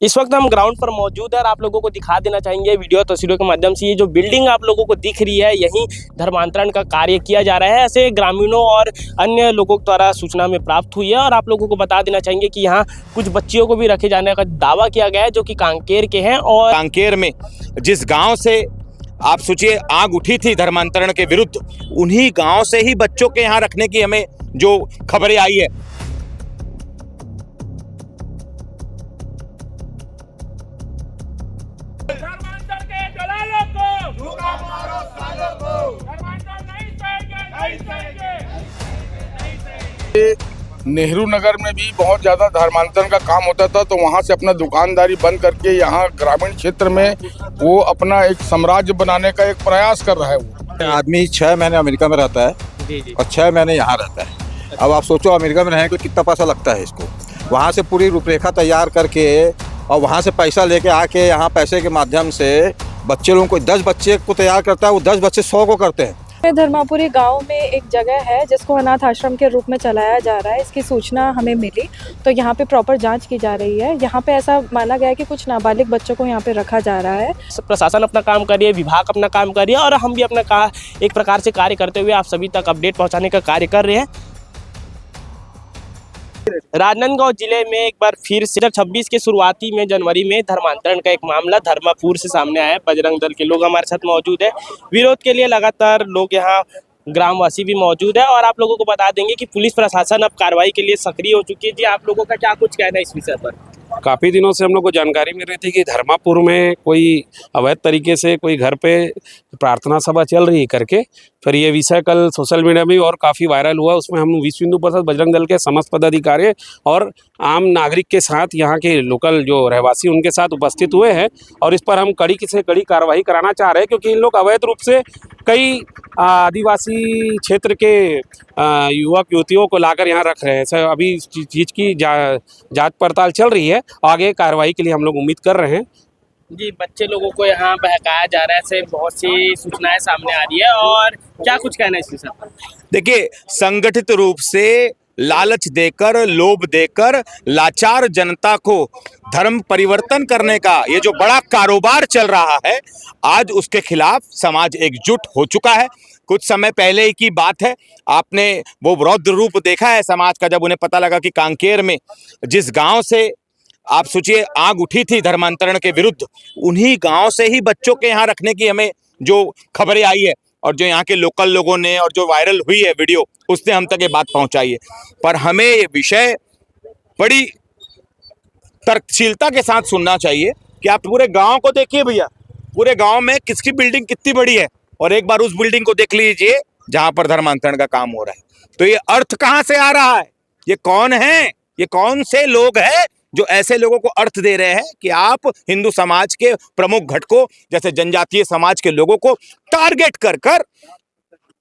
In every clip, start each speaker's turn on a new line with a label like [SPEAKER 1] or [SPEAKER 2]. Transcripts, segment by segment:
[SPEAKER 1] इस वक्त हम ग्राउंड पर मौजूद है और आप लोगों को दिखा देना चाहेंगे वीडियो तस्वीरों के माध्यम से। ये जो बिल्डिंग आप लोगों को दिख रही है, यहीं धर्मांतरण का कार्य किया जा रहा है, ऐसे ग्रामीणों और अन्य लोगों द्वारा सूचना में प्राप्त हुई है। और आप लोगों को बता देना चाहेंगे कि यहाँ कुछ बच्चियों को भी रखे जाने का दावा किया गया है, जो कि कांकेर के हैं। और
[SPEAKER 2] कांकेर में जिस गांव से आप सोचिए आग उठी थी धर्मांतरण के विरुद्ध, उन्हीं गांव से ही बच्चों के यहाँ रखने की हमें जो खबरें आई है।
[SPEAKER 3] धर्मांतर के दलालों को धूका मारो सालों को, धर्मांतर नहीं सहेंगे।
[SPEAKER 4] नेहरू नगर में भी बहुत ज़्यादा धर्मांतरण का काम होता था, तो वहाँ से अपना दुकानदारी बंद करके यहाँ ग्रामीण क्षेत्र में वो अपना एक साम्राज्य बनाने का एक प्रयास कर रहा है। वो
[SPEAKER 5] आदमी 6 महीने अमेरिका में रहता है और 6 महीने यहाँ रहता है। अब आप सोचो अमेरिका में रहने के लिए कितना पैसा लगता है इसको। वहाँ से पूरी रूपरेखा तैयार करके और वहाँ से पैसा लेके आके यहाँ पैसे के माध्यम से बच्चे लोगों को 10 बच्चे को तैयार करता है, वो 10 बच्चे 100 को करते हैं।
[SPEAKER 6] धर्मापुरी गांव में एक जगह है जिसको अनाथ आश्रम के रूप में चलाया जा रहा है। इसकी सूचना हमें मिली तो यहाँ पे प्रॉपर जांच की जा रही है। यहाँ पे ऐसा माना गया है कि कुछ नाबालिग बच्चों को यहाँ पे रखा जा रहा है।
[SPEAKER 1] प्रशासन अपना काम कर रही है, विभाग अपना काम कर रही है और हम भी अपना एक प्रकार से कार्य करते हुए आप सभी तक अपडेट पहुँचाने का कार्य कर रहे हैं। राजनांदगांव जिले में एक बार फिर से 26 के शुरुआती में जनवरी में धर्मांतरण का एक मामला धर्मापुर से सामने आया है। बजरंग दल के लोग हमारे साथ मौजूद है, विरोध के लिए लगातार लोग यहाँ ग्रामवासी भी मौजूद है। और आप लोगों को बता देंगे कि पुलिस प्रशासन अब कार्रवाई के लिए सक्रिय हो चुकी है। जी, आप लोगों का क्या कुछ कहना है इस विषय पर?
[SPEAKER 7] काफ़ी दिनों से हम लोग को जानकारी मिल रही थी कि धर्मापुर में कोई अवैध तरीके से कोई घर पे प्रार्थना सभा चल रही है करके। फिर ये विषय कल सोशल मीडिया में और काफ़ी वायरल हुआ। उसमें हम विश्व हिंदू परिषद बजरंग दल के समस्त पदाधिकारी और आम नागरिक के साथ यहाँ के लोकल जो रहवासी उनके साथ उपस्थित हुए हैं और इस पर हम कड़ी से कड़ी कार्रवाई कराना चाह रहे हैं, क्योंकि इन लोग अवैध रूप से कई आदिवासी क्षेत्र के युवक युवतियों को लाकर यहाँ रख रहे हैं। सर, अभी इस चीज़ की जांच पड़ताल चल रही है। आगे कार्रवाई के लिए हम लोग उम्मीद कर रहे हैं।
[SPEAKER 1] जी, बच्चे लोगों को यहाँ बहकाया जा रहा है, ऐसे बहुत सी सूचनाएं सामने आ रही है। और क्या कुछ कहना है इस विषय पर?
[SPEAKER 2] देखिए, संगठित रूप से लालच देकर, लोभ देकर लाचार जनता को धर्म परिवर्तन करने का ये जो बड़ा कारोबार चल रहा है, आज उसके खिलाफ समाज एकजुट हो चुका है। कुछ समय पहले की बात है, आपने वो रौद्र रूप देखा है समाज का, जब उन्हें पता लगा कि कांकेर में जिस गांव से आप सोचिए आग उठी थी धर्मांतरण के विरुद्ध, उन्हीं गांव से ही बच्चों के यहाँ रखने की हमें जो खबरें आई है और जो यहाँ के लोकल लोगों ने और जो वायरल हुई है वीडियो, उसने हम तक ये बात पहुंचाई है। पर हमें ये विषय बड़ी तर्कशीलता के साथ सुनना चाहिए कि आप पूरे गांव को देखिए भैया, पूरे गांव में किसकी बिल्डिंग कितनी बड़ी है और एक बार उस बिल्डिंग को देख लीजिए जहां पर धर्मांतरण का काम हो रहा है। तो ये अर्थ कहां से आ रहा है? ये कौन है? ये कौन से लोग हैं जो ऐसे लोगों को अर्थ दे रहे हैं कि आप हिंदू समाज के प्रमुख घटकों जैसे जनजातीय समाज के लोगों को टारगेट कर कर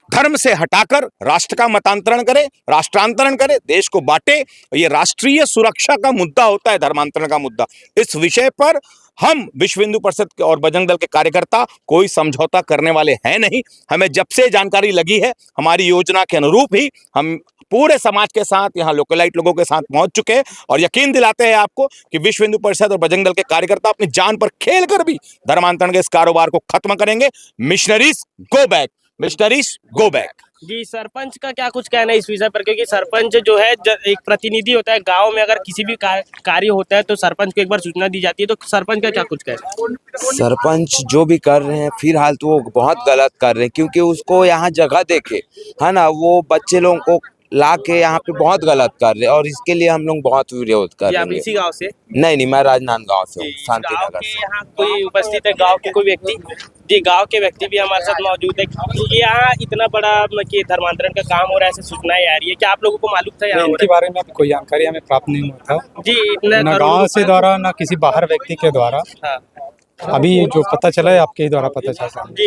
[SPEAKER 2] धर्म से हटाकर राष्ट्र का मतांतरण करे, राष्ट्रांतरण करे, देश को बांटे। ये राष्ट्रीय सुरक्षा का मुद्दा होता है, धर्मांतरण का मुद्दा। इस विषय पर हम विश्व हिंदू परिषद और बजरंग दल के कार्यकर्ता कोई समझौता करने वाले हैं नहीं। हमें जब से जानकारी लगी है, हमारी योजना के अनुरूप ही हम पूरे समाज के साथ, यहाँ लोकलाइट लोगों के साथ पहुंच चुके हैं और यकीन दिलाते हैं आपको कि विश्व हिंदू परिषद और बजरंग दल के कार्यकर्ता अपनी जान पर खेल कर भी धर्मांतरण के इस कारोबार को खत्म करेंगे। Missionaries go back, missionaries go back.
[SPEAKER 1] जी, सरपंच का क्या कुछ कहना है इस विषय पर? क्योंकि सरपंच जो है एक प्रतिनिधि होता है गांव में। अगर किसी भी कार्य होता है तो सरपंच को एक बार सूचना दी जाती है, तो सरपंच का क्या कुछ कहना है?
[SPEAKER 8] सरपंच जो भी कर रहे हैं फिलहाल तो वो बहुत गलत कर रहे हैं, क्योंकि उसको यहाँ जगह देके है ना, वो बच्चे लोगों को ला के यहाँ पे बहुत गलत कर रहे हैं और इसके लिए हम लोग बहुत विरोध कर रहे हैं।
[SPEAKER 1] इसी गांव से? नहीं,
[SPEAKER 8] मैं राजनांदगांव से हूँ, शांति नगर से।
[SPEAKER 1] यहाँ कोई उपस्थित है गांव के कोई व्यक्ति? जी, गांव के व्यक्ति भी हमारे साथ मौजूद है। यहाँ इतना बड़ा कि धर्मांतरण का काम हो रहा है, ऐसी सूचनाएं आ रही है, क्या आप लोगों को मालूम था? यहाँ
[SPEAKER 9] इनके बारे में कोई जानकारी हमें प्राप्त नहीं हुआ था
[SPEAKER 1] जी,
[SPEAKER 9] ना गाँव से द्वारा ना किसी बाहर व्यक्ति के द्वारा। अभी जो पता चला है आपके द्वारा पता चला।
[SPEAKER 1] जी,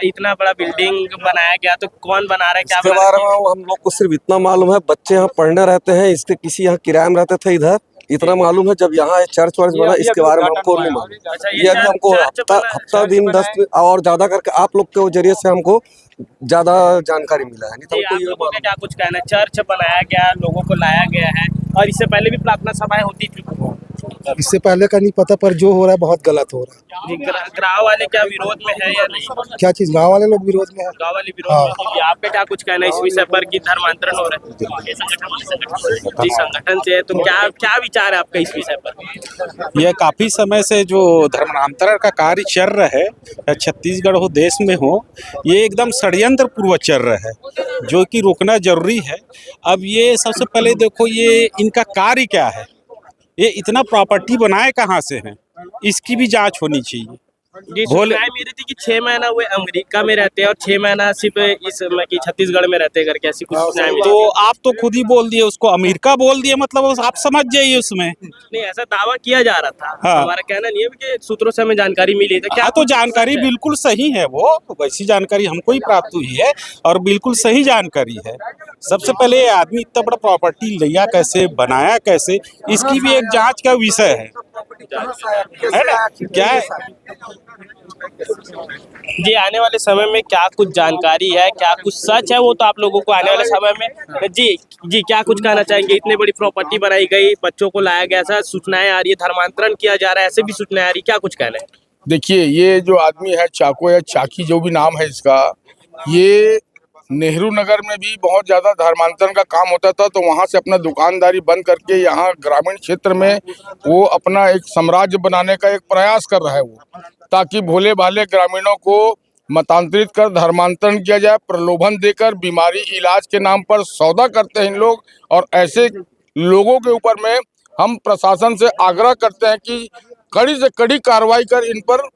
[SPEAKER 1] इतना बड़ा बिल्डिंग बनाया गया तो कौन बना रहा है, क्या
[SPEAKER 10] इसके बारे में हम लोग को सिर्फ इतना मालूम है, बच्चे यहाँ पढ़ने रहते हैं, इसके किसी यहाँ किराए में रहते थे इधर, इतना मालूम है। जब यहाँ चर्च वर्च बना, इसके बारे में हमको नहीं मालूम। ये अभी हमको हफ्ता दिन 10 और ज्यादा करके आप लोग के जरिए से हमको ज्यादा जानकारी मिला है। नहीं तो
[SPEAKER 1] आप लोगों का क्या कुछ कहना है? चर्च बनाया गया, लोगों को लाया गया है और इससे पहले भी प्रार्थना सभाएं होती थी।
[SPEAKER 9] इससे पहले का नहीं पता, पर जो हो रहा है बहुत गलत हो रहा है।
[SPEAKER 1] जी, गाँव वाले क्या विरोध में है या नहीं?
[SPEAKER 9] क्या चीज, गांव वाले लोग विरोध में है?
[SPEAKER 1] गाँव वाले विरोध में है। आपका क्या कुछ कहना है इस विषय पर कि धर्मांतरण हो रहा है? जी, संगठन से है, तो क्या क्या विचार है आपका इस विषय पर?
[SPEAKER 11] यह काफी समय से जो धर्मांतरण का कार्य चल रहा है, या छत्तीसगढ़ हो देश में हो, ये एकदम षड्यंत्र पूर्वक चल रहा है, जो कि रोकना जरूरी है। अब ये सबसे पहले देखो, ये इनका कार्य क्या है, ये इतना प्रॉपर्टी बनाए कहाँ से हैं, इसकी भी जांच होनी चाहिए।
[SPEAKER 1] जी, सूचनाएं मिली थी कि 6 महीना वो अमेरिका में रहते हैं और 6 महीना सिर्फ इस कि छत्तीसगढ़ में रहते हैं करके ऐसी कुछ सूचनाएं मिली।
[SPEAKER 11] तो आप तो खुद ही बोल दिए उसको अमेरिका बोल दिए, मतलब आप समझ जाइए उसमें।
[SPEAKER 1] नहीं, ऐसा दावा किया जा रहा था।
[SPEAKER 11] हाँ।
[SPEAKER 1] हमारा कहना नहीं है कि सूत्रों से हमें जानकारी मिली थी।
[SPEAKER 11] क्या तो जानकारी बिल्कुल सही है, वो वैसी जानकारी हमको ही प्राप्त हुई है और बिल्कुल सही जानकारी है। सबसे पहले ये आदमी इतना बड़ा प्रॉपर्टी लिया कैसे, बनाया कैसे, इसकी भी एक जांच का विषय है ना? क्या है?
[SPEAKER 1] जी, आने वाले समय में क्या कुछ जानकारी है, क्या कुछ सच है, वो तो आप लोगों को आने वाले समय में जी क्या कुछ कहना चाहेंगे? इतनी बड़ी प्रॉपर्टी बनाई गई, बच्चों को लाया गया, ऐसा सूचनाएं आ रही है, धर्मांतरण किया जा रहा है, ऐसे भी सूचनाएं आ रही, क्या कुछ कहना है?
[SPEAKER 4] देखिए, ये जो आदमी है चाको या चाकी, जो भी नाम है इसका, ये नेहरू नगर में भी बहुत ज़्यादा धर्मांतरण का काम होता था, तो वहाँ से अपना दुकानदारी बंद करके यहाँ ग्रामीण क्षेत्र में वो अपना एक साम्राज्य बनाने का एक प्रयास कर रहा है वो, ताकि भोले भाले ग्रामीणों को मतांतरित कर धर्मांतरण किया जाए, प्रलोभन देकर बीमारी इलाज के नाम पर सौदा करते हैं इन लोग। और ऐसे लोगों के ऊपर में हम प्रशासन से आग्रह करते हैं कि कड़ी से कड़ी कार्रवाई कर इन पर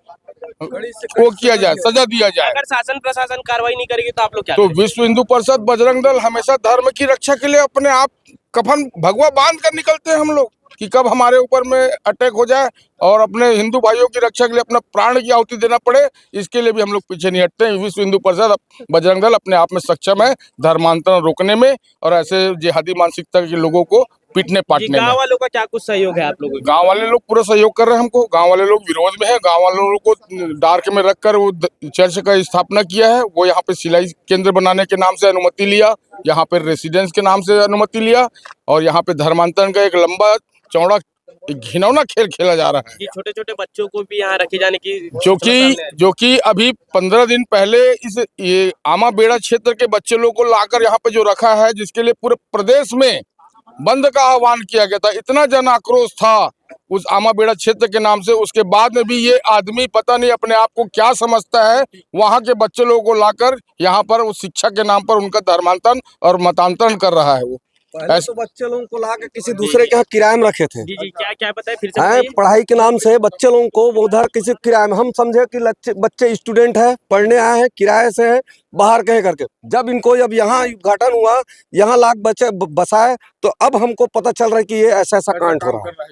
[SPEAKER 4] वो किया जाए, सजा दिया जाए।
[SPEAKER 1] अगर शासन प्रशासन कार्रवाई नहीं करेगी तो आप लोग क्या
[SPEAKER 4] तो
[SPEAKER 1] करेंगे?
[SPEAKER 4] विश्व हिंदू परिषद, बजरंग दल हमेशा धर्म की रक्षा के लिए अपने आप कफन भगवा बांध कर निकलते हैं हम लोग, कि कब हमारे ऊपर में अटैक हो जाए और अपने हिंदू भाइयों की रक्षा के लिए अपना प्राण की आहुति देना पड़े, इसके लिए भी हम लोग पीछे नहीं हटते हैं। विश्व हिंदू परिषद, बजरंग दल अपने आप में सक्षम है धर्मांतरण रोकने में और ऐसे जिहादी मानसिकता के लोगों को पीटने पाटने में।
[SPEAKER 1] गाँव वालों का क्या कुछ सहयोग है आप लोगों का?
[SPEAKER 4] गांव वाले लोग पूरा सहयोग कर रहे हैं हमको। गांव वाले लोग विरोध में है, गांव वाले लोगों को डार्क में रखकर वो चर्च का स्थापना किया है। वो यहाँ पे सिलाई केंद्र बनाने के नाम से अनुमति लिया, यहाँ पे रेसिडेंस के नाम से अनुमति लिया और यहाँ पे धर्मांतरण का एक लंबा चौड़ा एक घिनौना खेल खेला जा रहा है।
[SPEAKER 1] छोटे छोटे बच्चों को भी यहाँ रखे जाने की
[SPEAKER 4] जो कि अभी 15 दिन पहले ये आमा बेड़ा क्षेत्र के बच्चे लोग को लाकर यहाँ पे जो रखा है, जिसके लिए पूरे प्रदेश में बंद का आह्वान किया गया था। इतना जन आक्रोश था उस आमा बेड़ा क्षेत्र के नाम से, उसके बाद में भी ये आदमी पता नहीं अपने आप को क्या समझता है, वहाँ के बच्चे लोगों को लाकर यहाँ पर उस शिक्षा के नाम पर उनका धर्मांतरण और मतांतरण कर रहा है। वो
[SPEAKER 10] तो बच्चे लोगों को लाकर किसी दूसरे के यहाँ किराए में रखे थे।
[SPEAKER 1] जी, क्या क्या बताए फिर से?
[SPEAKER 10] पढ़ाई के नाम से बच्चे लोगों को वो उधर किसी किराए में, हम समझे कि बच्चे स्टूडेंट है, पढ़ने आए हैं, किराए से है, बाहर कहे करके। जब यहाँ उद्घाटन हुआ, यहाँ लाख बच्चे बसाए, तो अब हमको पता चल रहा है कि ये ऐसा ऐसा कांड हो रहा है।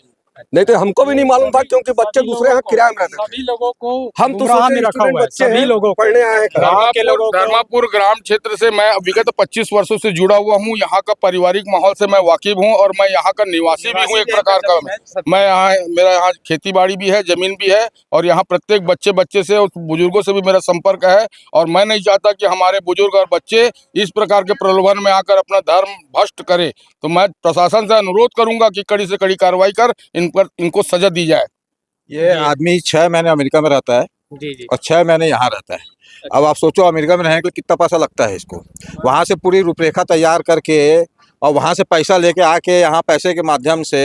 [SPEAKER 10] नहीं तो हमको भी नहीं मालूम था, क्योंकि बच्चे दूसरे यहाँ किराए में रहते थे।
[SPEAKER 9] सभी लोगों को
[SPEAKER 10] हम तो
[SPEAKER 9] में रखा हुआ है, सभी लोगों को
[SPEAKER 10] पढ़ने आए हैं।
[SPEAKER 4] धर्मापुर ग्राम क्षेत्र से मैं विगत 25 वर्षों से जुड़ा हुआ हूँ। यहाँ का पारिवारिक माहौल से मैं वाकिफ हूँ और मैं यहाँ का निवासी भी हूँ एक प्रकार का। मैं यहाँ, मेरा यहाँ खेती बाड़ी भी है, जमीन भी है और यहाँ प्रत्येक बच्चे से और बुजुर्गों से भी मेरा संपर्क है। और मैं नहीं चाहता कि हमारे बुजुर्ग और बच्चे इस प्रकार के प्रलोभन में आकर अपना धर्म भ्रष्ट करे। तो मैं प्रशासन से अनुरोध करूंगा कि कड़ी से कड़ी कार्रवाई कर इनको सजा दी जाए।
[SPEAKER 5] ये आदमी 6 महीने अमेरिका में रहता है
[SPEAKER 1] जी।
[SPEAKER 5] और 6 महीने यहाँ रहता है। अब आप सोचो अमेरिका में रहने के लिए कितना पैसा लगता है इसको। वहाँ से पूरी रूपरेखा तैयार करके और वहाँ से पैसा लेके आके यहाँ पैसे के माध्यम से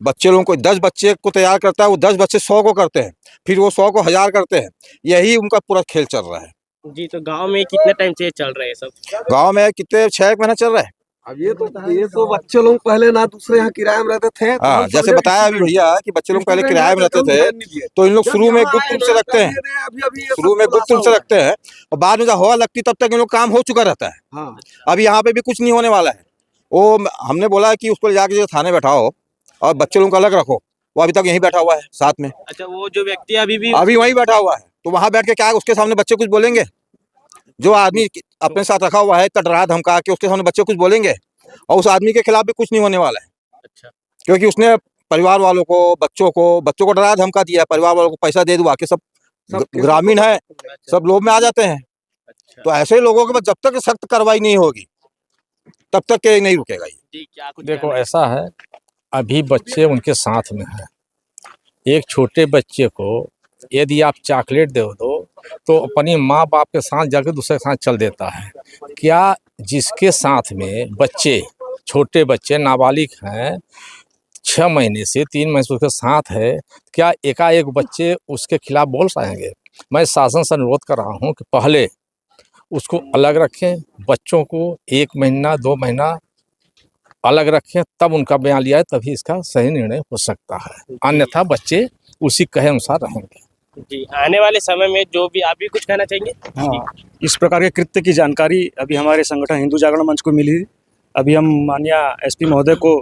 [SPEAKER 5] बच्चे लोगों को 10 बच्चे को तैयार करता है, वो 10 बच्चे 100 को करते हैं, फिर वो 100 को 1000 करते हैं। यही उनका पूरा खेल चल रहा है।
[SPEAKER 1] जी, तो गाँव में कितने टाइम से चल रहे हैं सब?
[SPEAKER 5] गाँव में कितने 6 महीना चल रहा है।
[SPEAKER 10] अब ये तो बच्चे लोग पहले ना दूसरे यहाँ किराए में रहते थे।
[SPEAKER 5] हाँ, जैसे बताया अभी भैया कि बच्चे लोग पहले किराए में रहते थे, तो इन लोग शुरू में गुप्त रूप से रखते हैं, और बाद में जब हवा लगती तब तक इन लोग काम हो चुका रहता है। अभी यहाँ पे भी कुछ नहीं होने वाला है। वो हमने बोला कि उसको जाके थाने बैठाओ और बच्चे लोगों को अलग रखो। वो अभी तक यहीं बैठा हुआ है साथ में।
[SPEAKER 1] अच्छा, वो जो व्यक्ति अभी
[SPEAKER 5] वहीं बैठा हुआ है, तो वहाँ बैठ के क्या उसके सामने बच्चे कुछ बोलेंगे? जो आदमी अपने साथ रखा हुआ है, कटरा धमका के उसके सामने बच्चे कुछ बोलेंगे? और उस आदमी के खिलाफ भी कुछ नहीं होने वाला है।
[SPEAKER 1] अच्छा,
[SPEAKER 5] क्योंकि उसने परिवार वालों को, बच्चों को डरा धमका दिया, परिवार वालों को पैसा दे दुआ के सब ग्रामीण है, सब लोग में आ जाते हैं। तो ऐसे लोगों के बाद जब तक सख्त कार्रवाई नहीं होगी तब तक नहीं रुकेगा ये।
[SPEAKER 9] देखो ऐसा है, अभी बच्चे उनके साथ में है,
[SPEAKER 5] एक छोटे बच्चे को यदि आप चॉकलेट दे दो तो अपनी माँ बाप के साथ जाकर दूसरे के साथ चल देता है। क्या जिसके साथ में बच्चे, छोटे बच्चे नाबालिग हैं, 6 महीने से 3 महीने से उसके साथ है, क्या एकाएक बच्चे उसके खिलाफ बोल पाएंगे? मैं शासन से अनुरोध कर रहा हूँ कि पहले उसको अलग रखें, बच्चों को 1 महीना 2 महीना अलग रखें, तब उनका बयान लिया है, तभी इसका सही निर्णय हो सकता है। अन्यथा बच्चे उसी कहे अनुसार रहेंगे।
[SPEAKER 1] जी, आने वाले समय में जो भी आप भी कुछ कहना चाहेंगे?
[SPEAKER 9] हाँ, इस प्रकार के कृत्य की जानकारी अभी हमारे संगठन हिंदू जागरण मंच को मिली। अभी हम माननीय एसपी महोदय को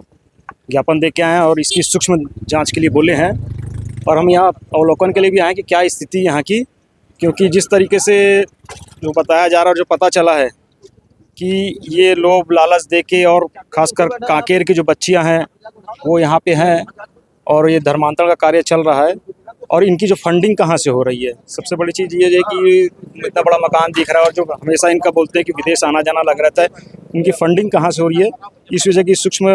[SPEAKER 9] ज्ञापन दे के आए हैं और इसकी सूक्ष्म जांच के लिए बोले हैं। और हम यहाँ अवलोकन के लिए भी आए कि क्या स्थिति यहाँ की, क्योंकि जिस तरीके से जो बताया जा रहा है, जो पता चला है कि ये लोग लालच देके और खासकर कांकेर की जो बच्चियां हैं वो यहाँ पे हैं और ये धर्मांतरण का कार्य चल रहा है। और इनकी जो फंडिंग कहाँ से हो रही है, सबसे बड़ी चीज़ ये है कि इतना बड़ा मकान दिख रहा है और जो हमेशा इनका बोलते हैं कि विदेश आना जाना लग रहता है, इनकी फंडिंग कहाँ से हो रही है, इस वजह की सूक्ष्म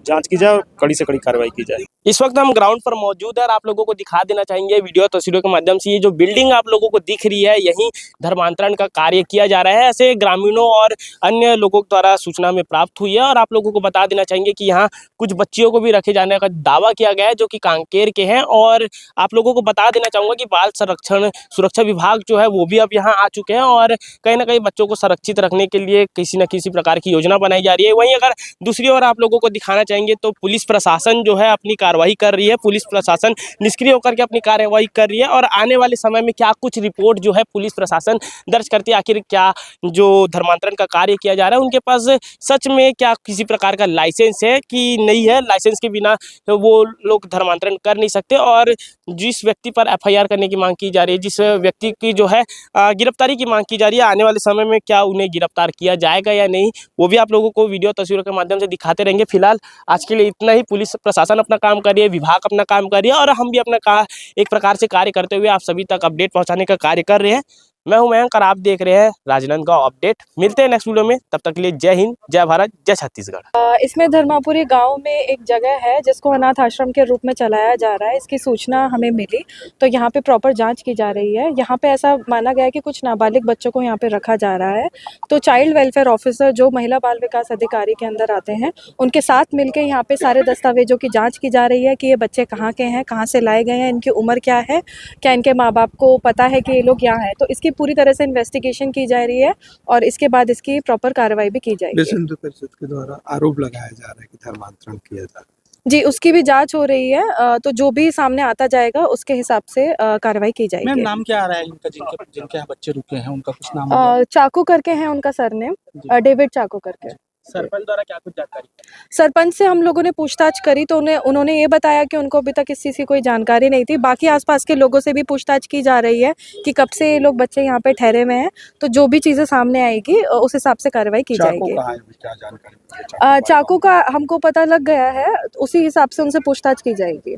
[SPEAKER 9] जांच की जाए और कड़ी से कड़ी कार्रवाई की जाए।
[SPEAKER 1] इस वक्त हम ग्राउंड पर मौजूद है और आप लोगों को दिखा देना चाहेंगे वीडियो तस्वीरों के माध्यम से, ये जो बिल्डिंग आप लोगों को दिख रही है यहीं धर्मांतरण का कार्य किया जा रहा है, ऐसे ग्रामीणों और अन्य लोगों द्वारा सूचना में प्राप्त हुई है। और आप लोगों को बता देना चाहेंगे कि यहाँ कुछ बच्चियों को भी रखे जाने का दावा किया गया है जो कि कांकेर के हैं। और आप लोगों को बता देना चाहूँगा कि बाल संरक्षण सुरक्षा विभाग जो है वो भी अब यहाँ आ चुके हैं और कहीं ना कहीं बच्चों को सुरक्षित रखने के लिए किसी न किसी प्रकार की योजना बनाई जा रही है। वहीं अगर दूसरी ओर आप लोगों को दिखाना चाहेंगे तो पुलिस प्रशासन जो है अपनी कार्रवाई कर रही है, पुलिस प्रशासन निष्क्रिय होकर के अपनी कार्रवाई कर रही है। और आने वाले समय में क्या कुछ रिपोर्ट जो है पुलिस प्रशासन दर्ज करती है, आखिर क्या जो धर्मांतरण का कार्य किया जा रहा है उनके पास सच में क्या किसी प्रकार का लाइसेंस है कि नहीं है, लाइसेंस के बिना वो लोग धर्मांतरण कर नहीं सकते। और जिस व्यक्ति पर एफआईआर करने की मांग की जा रही है, जिस व्यक्ति की जो है गिरफ्तारी की मांग की जा रही है, आने वाले समय में क्या उन्हें गिरफ्तार किया जाएगा या नहीं, वो भी आप लोगों को वीडियो तस्वीरों के माध्यम से दिखाते रहेंगे। फिलहाल आज के लिए इतना ही। पुलिस प्रशासन अपना काम कर रही है, विभाग अपना काम कर रही है और हम भी अपना एक प्रकार से कार्य करते हुए आप सभी तक अपडेट पहुंचाने का कार्य कर रहे हैं। मैं हूं मयंक और आप देख रहे हैं राजनांदगांव अपडेट। मिलते हैं नेक्स्ट वीडियो में, तब तक के लिए जय हिंद, जय भारत, जय छत्तीसगढ़।
[SPEAKER 6] इसमें धर्मापुरी गांव में एक जगह है जिसको अनाथ आश्रम के रूप में चलाया जा रहा है। इसकी सूचना हमें मिली तो यहाँ पे प्रॉपर जांच की जा रही है। यहाँ पे ऐसा माना गया है कि कुछ नाबालिग बच्चों को यहाँ पे रखा जा रहा है। तो चाइल्ड वेलफेयर ऑफिसर जो महिला बाल विकास अधिकारी के अंदर आते हैं, उनके साथ मिलकर यहाँ पे सारे दस्तावेजों की जाँच की जा रही है कि ये बच्चे कहाँ के हैं, कहाँ से लाए गए हैं, इनकी उम्र क्या है, क्या इनके माँ बाप को पता है कि ये लोग यहाँ हैं। तो इसकी पूरी तरह से इन्वेस्टिगेशन की जा रही है और इसके बाद इसकी प्रॉपर कार्रवाई भी की जाएगी।
[SPEAKER 12] विश्व हिंदू परिषद के द्वारा आरोप लगाया जा रहा है कि धर्मांतरण किया जा रहा है।
[SPEAKER 6] जी, उसकी भी जांच हो रही है। तो जो भी सामने आता जाएगा उसके हिसाब से कार्रवाई की जाएगी।
[SPEAKER 12] मैम, नाम क्या आ रहा है इनका, जिनके यहाँ बच्चे रुके हैं उनका कुछ नाम?
[SPEAKER 6] चाकू करके है उनका सरनेम, डेविड चाकू करके।
[SPEAKER 1] सरपंच द्वारा क्या कुछ जानकारी?
[SPEAKER 6] सरपंच से हम लोगों ने पूछताछ करी तो उन्होंने ये बताया कि उनको अभी तक इस चीज़ की कोई जानकारी नहीं थी। बाकी आसपास के लोगों से भी पूछताछ की जा रही है कि कब से ये लोग बच्चे यहाँ पे ठहरे हुए हैं। तो जो भी चीज़ें सामने आएगी उस हिसाब से कार्रवाई की जाएगी।
[SPEAKER 12] क्या जानकारी?
[SPEAKER 6] चाकू का हमको पता लग गया है, उसी हिसाब से उनसे पूछताछ की जाएगी।